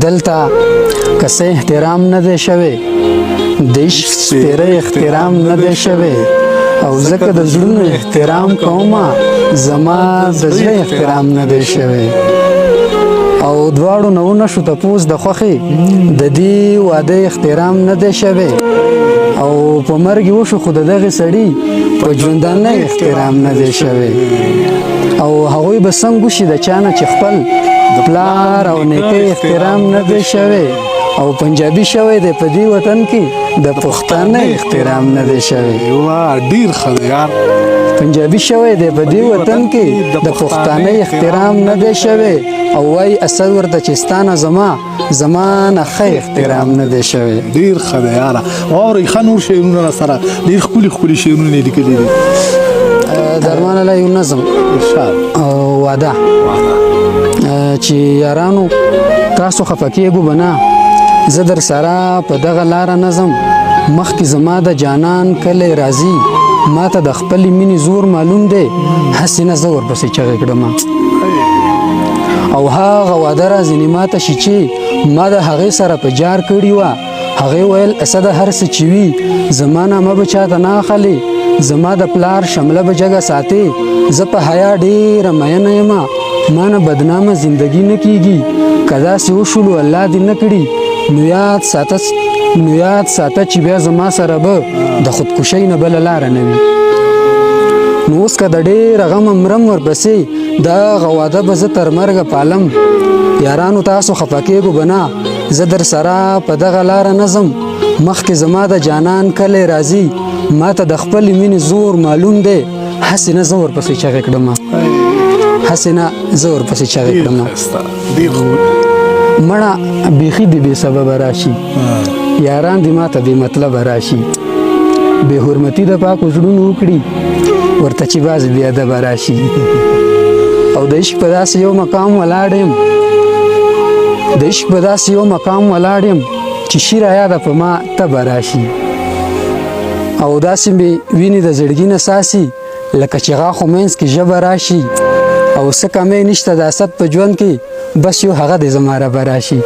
دلته کسه احترام نه دی شوی د عشق سپیره احترام نه دی شوی او ځکه د زړونو احترام کومه زما د زړه احترام نه دی شوی او دواړو نه ونشو تپوس د خوښې د دې واده احترام نه دی شوی او په مرګ وشو خو د دغه سړي په ژوندانه احترام نه دی شوی او هغوی به څنګه وشي د چا نه چې خپل پلار او نیکه احترام نه دی شوی او پنجابي شوی دی په دې وطن کې د پښتانه احترام نه دی شوی ډیر ښه دی یار پنجابي شوی دی په دې وطن کې د پښتانه احترام نه دی شوی او وای اسد ورته چې ستانه زما نه ښه احترام نه دی شوی ډیر ښه دی یاره واورئ ښه نور شعرونه راسره ډیر ښکلي شعرونه یې لیکلي دي درمان الله یو نظم واده چې یارانو تاسو خفه کېږو به نه زه در سره په دغه لاره نظم مخکې زما د جانان کلی راځي ما ته د خپلې مینې زور معلوم دی هسې نه زه ورپسې چغې کړم او هغه واده راځینې ما ته شي چې ما د هغې سره په جار کړي وه هغې ویل اسده هر څه چې وي زما نامه به چاته نه اخلې زما د پلار شمله به جګه ساتې زه په حیا ډېره مینه یم ما نه بدنامه زندګي نه کیږي که داسې وشولو الله دې نه کړي نو یاد ساته چې بیا زما سره به د خودکشۍ نه بله لاره نه وي نو اوس که د ډېره غمه مرم ورپسې دغه واده به زه تر مرګه پالم یارانو تاسو خفه کېږو به نه زه در سره په دغه لاره نظم مخکې زما د جانان کلی راځي ما ته د خپلې مینې زور معلوم دی هسې نه زه ورپسې چغې کړم مړه بیخي دې بې سببه راشي یاران دې ما ته بې مطلبه راشي بې حرمتي د پاکو زړونو وکړي ورته چې باز بې ادبه راشي او د عشق په داسې یو مقام ولاړ یم چې شي رایاده په ما تبه راشي او داسې مې وینې د زړګي نه ساسي لکه چې غاښو منځ کې ژبه راشي او څه کمی نشته د اسد په ژوند کې بس یو هغه د زما ربه راشي